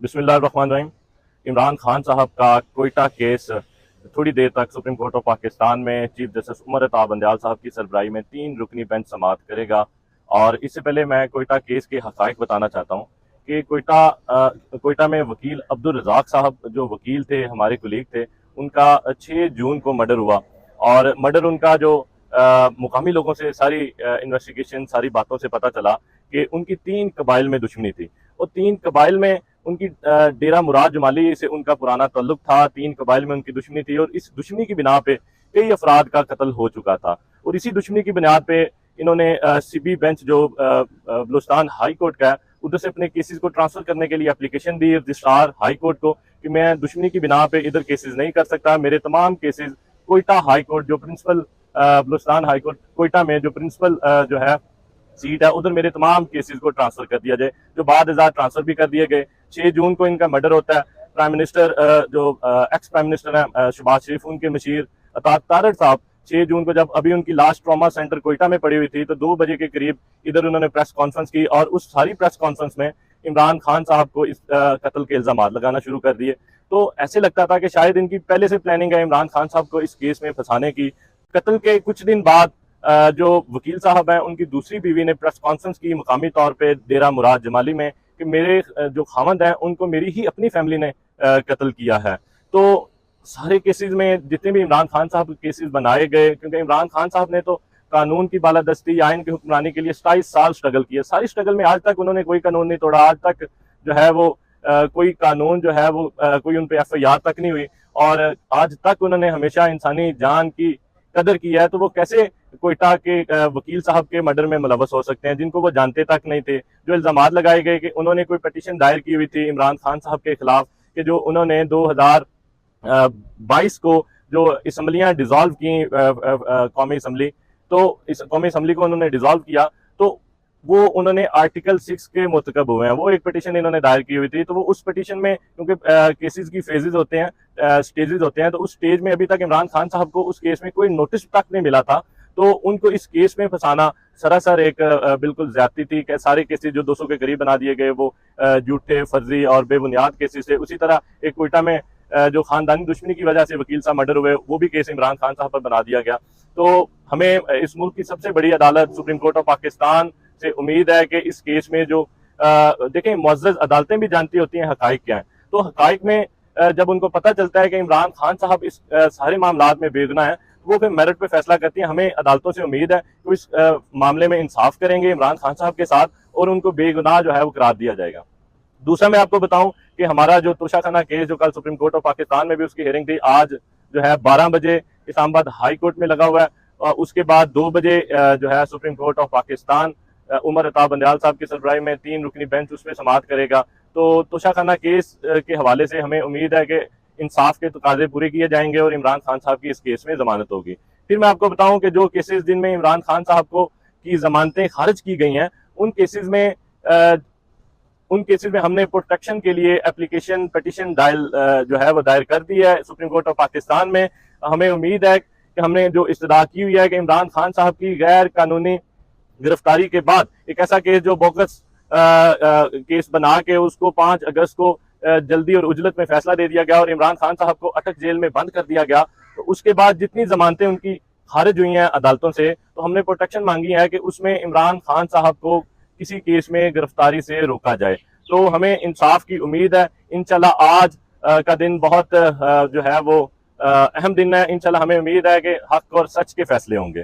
बिस्मिल्लाहिर्रहमानिर्रहीम। इमरान खान साहब का कोयटा केस थोड़ी देर तक सुप्रीम कोर्ट ऑफ पाकिस्तान में चीफ जस्टिस उमर अता बंदयाल साहब की सरबराही में 3 रुकनी बेंच समाअत करेगा। और इससे पहले मैं कोयटा केस के हकाइक बताना चाहता हूँ कि कोयटा में वकील अब्दुल रज़ाक साहब जो वकील थे, हमारे कुलीग थे, उनका 6 जून को मर्डर हुआ। और मर्डर उनका जो मुकामी लोगों से सारी इन्वेस्टिगेशन, सारी बातों से पता चला कि उनकी 3 कबाइल में दुश्मनी थी। और 3 कबाइल में उनकी डेरा मुराद जमाली से उनका पुराना ताल्लुक था, 3 कबाइल में उनकी दुश्मनी थी और इस दुश्मनी की बिना पे कई अफराद का कत्ल हो चुका था। और इसी दुश्मनी की बुनियाद पे इन्होंने सीबी बेंच जो बलूचिस्तान हाई कोर्ट का है, उधर से अपने केसेस को ट्रांसफर करने के लिए एप्लीकेशन दी रजिस्ट्रार हाई कोर्ट को कि मैं दुश्मनी की बिना पे इधर केसेस नहीं कर सकता, मेरे तमाम केसेस कोयटा हाई कोर्ट जो principal Balochistan high court Quetta में जो प्रिंसिपल जो है सीट है, उधर मेरे तमाम केसेस को ट्रांसफर कर दिया जाए। जो बाद ट्रांसफर भी कर दिए गए। 6 जून को इनका मर्डर होता है। प्राइम मिनिस्टर जो एक्स प्राइम मिनिस्टर है शहबाज शरीफ, उनके मशीर अतात तारड़ साहब 6 जून को जब अभी उनकी लास्ट ट्रॉमा सेंटर कोयटा में पड़ी हुई थी तो 2 बजे के करीब इधर उन्होंने प्रेस कॉन्फ्रेंस की और उस सारी प्रेस कॉन्फ्रेंस में इमरान खान साहब को इस कत्ल के इल्जाम लगाना शुरू कर दिए। तो ऐसे लगता था कि शायद इनकी पहले से प्लानिंग है इमरान खान साहब को इस केस में फंसाने की। कत्ल के कुछ दिन बाद जो वकील साहब हैं, उनकी दूसरी बीवी ने प्रेस कॉन्फ्रेंस की मुकामी तौर पे डेरा मुराद जमाली में कि मेरे जो खामद हैं उनको मेरी ही अपनी फैमिली ने कत्ल किया है। तो सारे केसेस में जितने भी इमरान खान साहब के केसेस बनाए गए, क्योंकि इमरान खान साहब ने तो कानून की बालादस्ती, आइन की हुक्मरानी के लिए 27 साल स्ट्रगल किया। सारी स्ट्रगल में आज तक उन्होंने कोई कानून नहीं तोड़ा। आज तक जो है वो कोई कानून जो है वो कोई उन पर FIR तक नहीं हुई। और आज तक उन्होंने हमेशा इंसानी जान की कदर की है। तो वो कैसे कोयटा के वकील साहब के मर्डर में मुलव्वस हो सकते हैं जिनको वो जानते तक नहीं थे। जो इल्जाम लगाए गए कि उन्होंने कोई पटिशन दायर की हुई थी इमरान खान साहब के खिलाफ कि जो उन्होंने 2022 को जो असम्बलियां डिसॉल्व की, कौमी असम्बली, तो इस कौमी असम्बली को उन्होंने डिसॉल्व किया, तो वो उन्होंने आर्टिकल 6 के मुतकब हुए हैं। वो एक पटिशन इन्होंने दायर की हुई थी। तो वो उस पटिशन में, क्योंकि केसेस की फेजेस होते हैं, स्टेजेस होते हैं, तो उस स्टेज में अभी तक इमरान खान साहब को उस केस में कोई नोटिस तक नहीं मिला था। तो उनको इस केस में फंसाना सरासर एक बिल्कुल ज्यादती थी कि सारे केसेस जो 200 के करीब बना दिए गए वो झूठे, फर्जी और बेबुनियाद केसेस थे। उसी तरह एक कोयटा में जो खानदानी दुश्मनी की वजह से वकील साहब मर्डर हुए, वो भी केस इमरान खान साहब पर बना दिया गया। तो हमें इस मुल्क की सबसे बड़ी अदालत सुप्रीम कोर्ट ऑफ पाकिस्तान से उम्मीद है कि इस केस में जो देखें, मुअज़्ज़ज़ अदालतें भी जानती होती हैं हकाइक क्या है। तो हकाइक में जब उनको पता चलता है कि इमरान खान साहब इस सारे मामलात में बेगुनाह है, तो वो फिर मेरिट पे फैसला करती हैं। हमें अदालतों से उम्मीद है कि इस मामले में इंसाफ करेंगे इमरान खान साहब के साथ और उनको बेगुनाह जो है वो करार दिया जाएगा। दूसरा मैं आपको बताऊं कि हमारा जो तोशाखाना केस जो कल सुप्रीम कोर्ट ऑफ पाकिस्तान में भी उसकी हियरिंग थी, आज जो है 12 बजे इस्लामाबाद हाई कोर्ट में लगा हुआ है। और उसके बाद 2 बजे जो है supreme court of Pakistan Umar Ata Bandial साहब की सरबराही में 3 रुकनी बेंच उसमें समाअत करेगा। तो तोशाखाना केस के हवाले से हमें उम्मीद है कि इंसाफ के तकाजे पूरे किए जाएंगे और इमरान खान साहब की इस केस में जमानत होगी। फिर मैं आपको बताऊं कि जो केसेस जिनमें इमरान खान साहब को की जमानतें खारिज की गई हैं, उन केसेस में हमने प्रोटेक्शन के लिए एप्लीकेशन पटिशन जो है वो दायर कर दी है सुप्रीम कोर्ट ऑफ पाकिस्तान में। हमें उम्मीद है कि हमने जो इस्तदा की हुई है कि इमरान खान साहब की गैर कानूनी गिरफ्तारी के बाद एक ऐसा केस जो बोगस केस बना के उसको 5 अगस्त को जल्दी और उजलत में फैसला दे दिया गया और इमरान खान साहब को अटक जेल में बंद कर दिया गया। तो उसके बाद जितनी जमानतें उनकी खारिज हुई हैं अदालतों से, तो हमने प्रोटेक्शन मांगी है कि उसमें इमरान खान साहब को किसी केस में गिरफ्तारी से रोका जाए। तो हमें इंसाफ की उम्मीद है। इंशाल्लाह आज का दिन बहुत जो है वो अहम दिन है। इंशाल्लाह हमें उम्मीद है कि हक और सच के फैसले होंगे।